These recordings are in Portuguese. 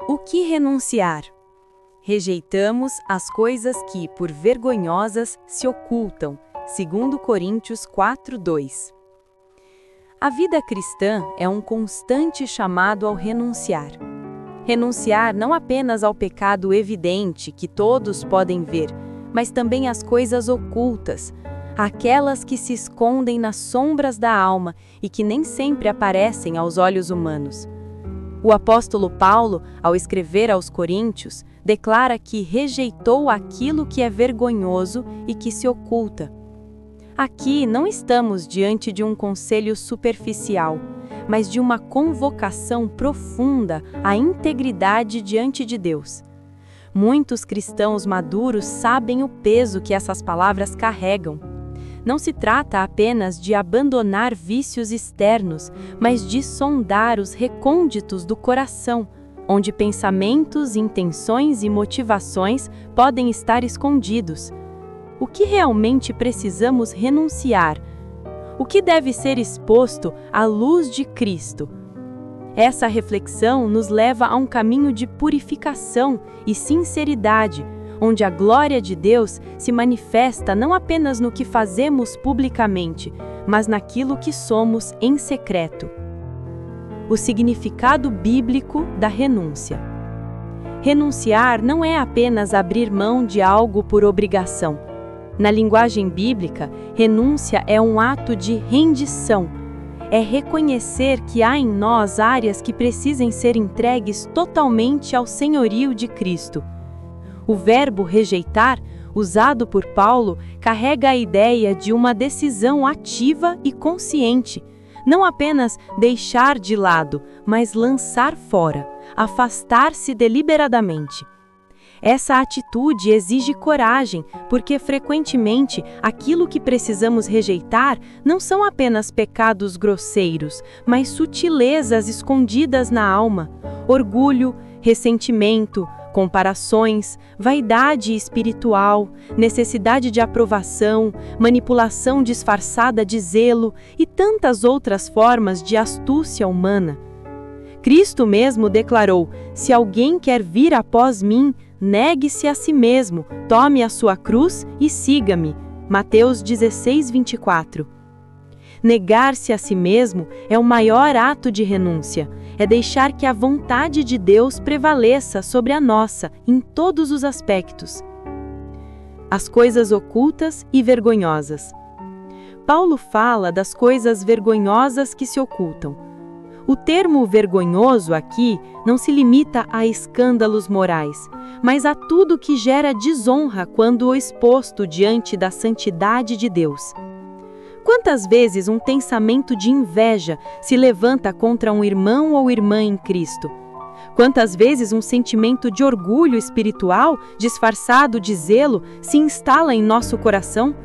O que renunciar? Rejeitamos as coisas que, por vergonhosas, se ocultam. 2 Coríntios 4:2. A vida cristã é um constante chamado ao renunciar. Renunciar não apenas ao pecado evidente que todos podem ver, mas também às coisas ocultas, aquelas que se escondem nas sombras da alma e que nem sempre aparecem aos olhos humanos. O apóstolo Paulo, ao escrever aos Coríntios, declara que rejeitou aquilo que é vergonhoso e que se oculta. Aqui não estamos diante de um conselho superficial, mas de uma convocação profunda à integridade diante de Deus. Muitos cristãos maduros sabem o peso que essas palavras carregam. Não se trata apenas de abandonar vícios externos, mas de sondar os recônditos do coração, onde pensamentos, intenções e motivações podem estar escondidos. O que realmente precisamos renunciar? O que deve ser exposto à luz de Cristo? Essa reflexão nos leva a um caminho de purificação e sinceridade, onde a glória de Deus se manifesta não apenas no que fazemos publicamente, mas naquilo que somos em secreto. O significado bíblico da renúncia. Renunciar não é apenas abrir mão de algo por obrigação. Na linguagem bíblica, renúncia é um ato de rendição. É reconhecer que há em nós áreas que precisem ser entregues totalmente ao senhorio de Cristo. O verbo rejeitar, usado por Paulo, carrega a ideia de uma decisão ativa e consciente. Não apenas deixar de lado, mas lançar fora, afastar-se deliberadamente. Essa atitude exige coragem, porque frequentemente aquilo que precisamos rejeitar não são apenas pecados grosseiros, mas sutilezas escondidas na alma, orgulho, ressentimento, comparações, vaidade espiritual, necessidade de aprovação, manipulação disfarçada de zelo e tantas outras formas de astúcia humana. Cristo mesmo declarou: "Se alguém quer vir após mim, negue-se a si mesmo, tome a sua cruz e siga-me." Mateus 16:24. Negar-se a si mesmo é o maior ato de renúncia. É deixar que a vontade de Deus prevaleça sobre a nossa, em todos os aspectos. As coisas ocultas e vergonhosas. Paulo fala das coisas vergonhosas que se ocultam. O termo vergonhoso aqui não se limita a escândalos morais, mas a tudo que gera desonra quando exposto diante da santidade de Deus. Quantas vezes um pensamento de inveja se levanta contra um irmão ou irmã em Cristo? Quantas vezes um sentimento de orgulho espiritual, disfarçado de zelo, se instala em nosso coração?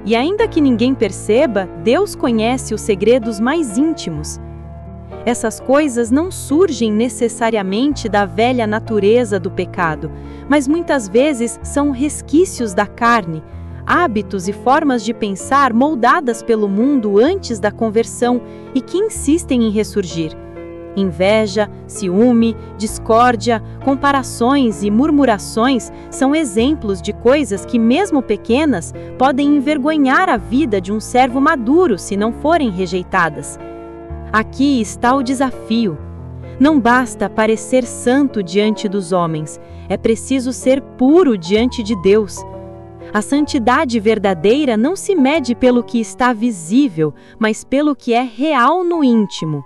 E ainda que ninguém perceba, Deus conhece os segredos mais íntimos. Essas coisas não surgem necessariamente da velha natureza do pecado, mas muitas vezes são resquícios da carne, hábitos e formas de pensar moldadas pelo mundo antes da conversão e que insistem em ressurgir. Inveja, ciúme, discórdia, comparações e murmurações são exemplos de coisas que, mesmo pequenas, podem envergonhar a vida de um servo maduro se não forem rejeitadas. Aqui está o desafio. Não basta parecer santo diante dos homens, é preciso ser puro diante de Deus. A santidade verdadeira não se mede pelo que está visível, mas pelo que é real no íntimo.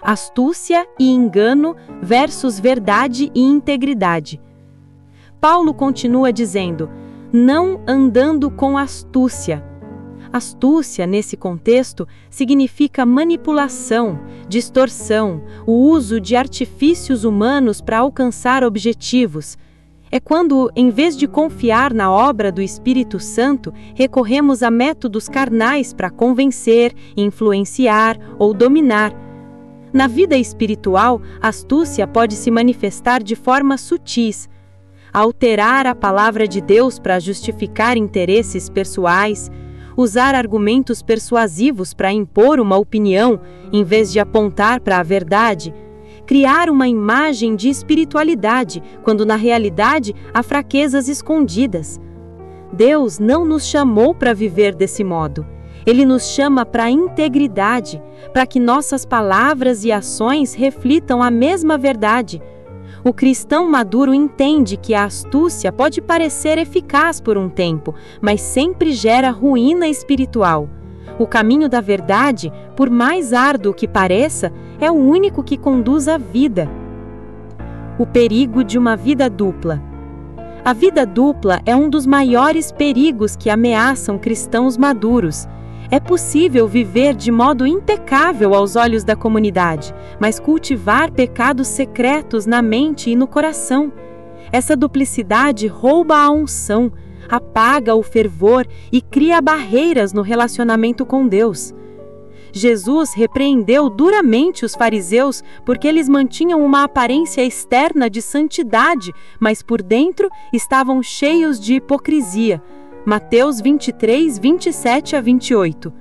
Astúcia e engano versus verdade e integridade. Paulo continua dizendo: "Não andando com astúcia." Astúcia, nesse contexto, significa manipulação, distorção, o uso de artifícios humanos para alcançar objetivos. É quando, em vez de confiar na obra do Espírito Santo, recorremos a métodos carnais para convencer, influenciar ou dominar. Na vida espiritual, a astúcia pode se manifestar de formas sutis. Alterar a palavra de Deus para justificar interesses pessoais, usar argumentos persuasivos para impor uma opinião, em vez de apontar para a verdade, criar uma imagem de espiritualidade, quando na realidade há fraquezas escondidas. Deus não nos chamou para viver desse modo. Ele nos chama para a integridade, para que nossas palavras e ações reflitam a mesma verdade. O cristão maduro entende que a astúcia pode parecer eficaz por um tempo, mas sempre gera ruína espiritual. O caminho da verdade, por mais árduo que pareça, é o único que conduz à vida. O perigo de uma vida dupla. A vida dupla é um dos maiores perigos que ameaçam cristãos maduros. É possível viver de modo impecável aos olhos da comunidade, mas cultivar pecados secretos na mente e no coração. Essa duplicidade rouba a unção, apaga o fervor e cria barreiras no relacionamento com Deus. Jesus repreendeu duramente os fariseus porque eles mantinham uma aparência externa de santidade, mas por dentro estavam cheios de hipocrisia. Mateus 23, 27 a 28.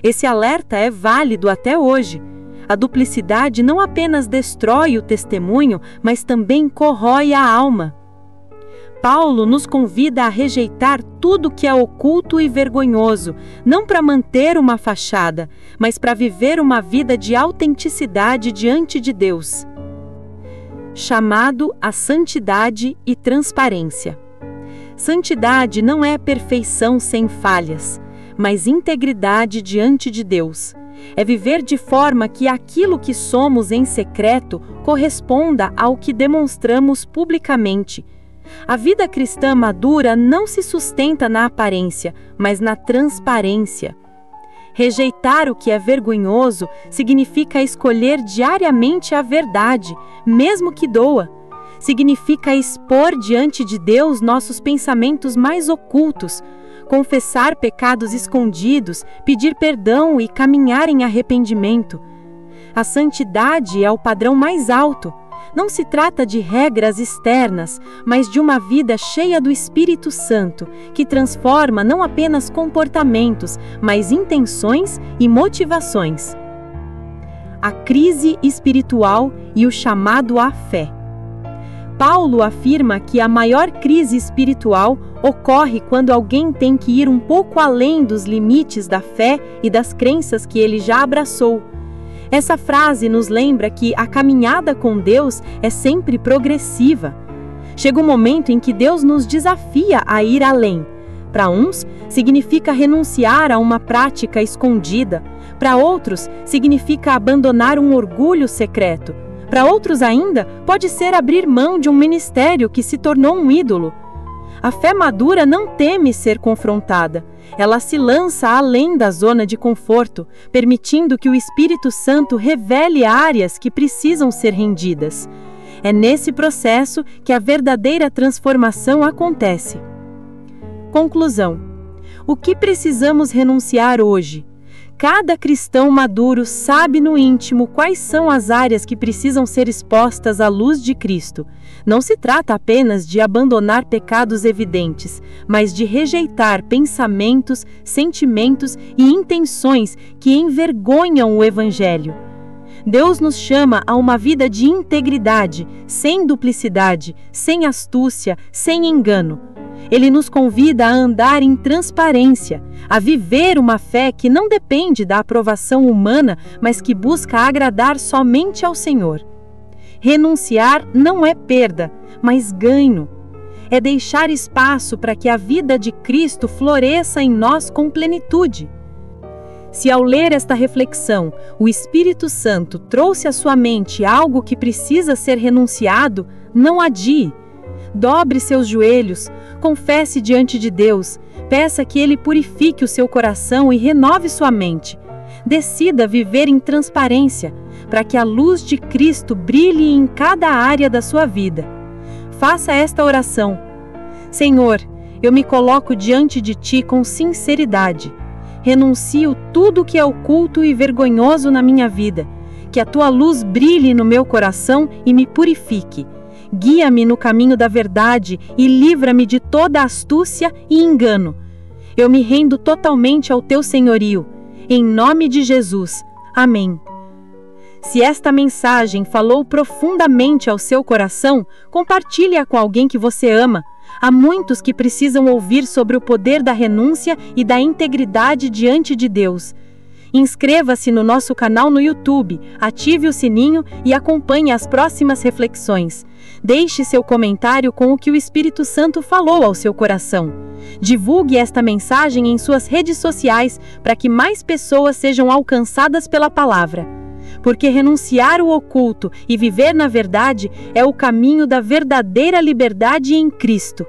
Esse alerta é válido até hoje. A duplicidade não apenas destrói o testemunho, mas também corrói a alma. Paulo nos convida a rejeitar tudo que é oculto e vergonhoso, não para manter uma fachada, mas para viver uma vida de autenticidade diante de Deus. Chamado à santidade e transparência. Santidade não é perfeição sem falhas, mas integridade diante de Deus. É viver de forma que aquilo que somos em secreto corresponda ao que demonstramos publicamente. A vida cristã madura não se sustenta na aparência, mas na transparência. Rejeitar o que é vergonhoso significa escolher diariamente a verdade, mesmo que doa. Significa expor diante de Deus nossos pensamentos mais ocultos, confessar pecados escondidos, pedir perdão e caminhar em arrependimento. A santidade é o padrão mais alto. Não se trata de regras externas, mas de uma vida cheia do Espírito Santo, que transforma não apenas comportamentos, mas intenções e motivações. A crise espiritual e o chamado à fé. Paulo afirma que a maior crise espiritual ocorre quando alguém tem que ir um pouco além dos limites da fé e das crenças que ele já abraçou. Essa frase nos lembra que a caminhada com Deus é sempre progressiva. Chega um momento em que Deus nos desafia a ir além. Para uns, significa renunciar a uma prática escondida. Para outros, significa abandonar um orgulho secreto. Para outros ainda, pode ser abrir mão de um ministério que se tornou um ídolo. A fé madura não teme ser confrontada. Ela se lança além da zona de conforto, permitindo que o Espírito Santo revele áreas que precisam ser rendidas. É nesse processo que a verdadeira transformação acontece. Conclusão. O que precisamos renunciar hoje? Cada cristão maduro sabe no íntimo quais são as áreas que precisam ser expostas à luz de Cristo. Não se trata apenas de abandonar pecados evidentes, mas de rejeitar pensamentos, sentimentos e intenções que envergonham o Evangelho. Deus nos chama a uma vida de integridade, sem duplicidade, sem astúcia, sem engano. Ele nos convida a andar em transparência, a viver uma fé que não depende da aprovação humana, mas que busca agradar somente ao Senhor. Renunciar não é perda, mas ganho. É deixar espaço para que a vida de Cristo floresça em nós com plenitude. Se ao ler esta reflexão, o Espírito Santo trouxe à sua mente algo que precisa ser renunciado, não adie. Dobre seus joelhos, confesse diante de Deus, peça que Ele purifique o seu coração e renove sua mente. Decida viver em transparência, para que a luz de Cristo brilhe em cada área da sua vida. Faça esta oração. Senhor, eu me coloco diante de Ti com sinceridade. Renuncio tudo que é oculto e vergonhoso na minha vida. Que a Tua luz brilhe no meu coração e me purifique. Guia-me no caminho da verdade e livra-me de toda astúcia e engano. Eu me rendo totalmente ao Teu senhorio. Em nome de Jesus. Amém. Se esta mensagem falou profundamente ao seu coração, compartilhe-a com alguém que você ama. Há muitos que precisam ouvir sobre o poder da renúncia e da integridade diante de Deus. Inscreva-se no nosso canal no YouTube, ative o sininho e acompanhe as próximas reflexões. Deixe seu comentário com o que o Espírito Santo falou ao seu coração. Divulgue esta mensagem em suas redes sociais para que mais pessoas sejam alcançadas pela palavra. Porque renunciar o oculto e viver na verdade é o caminho da verdadeira liberdade em Cristo.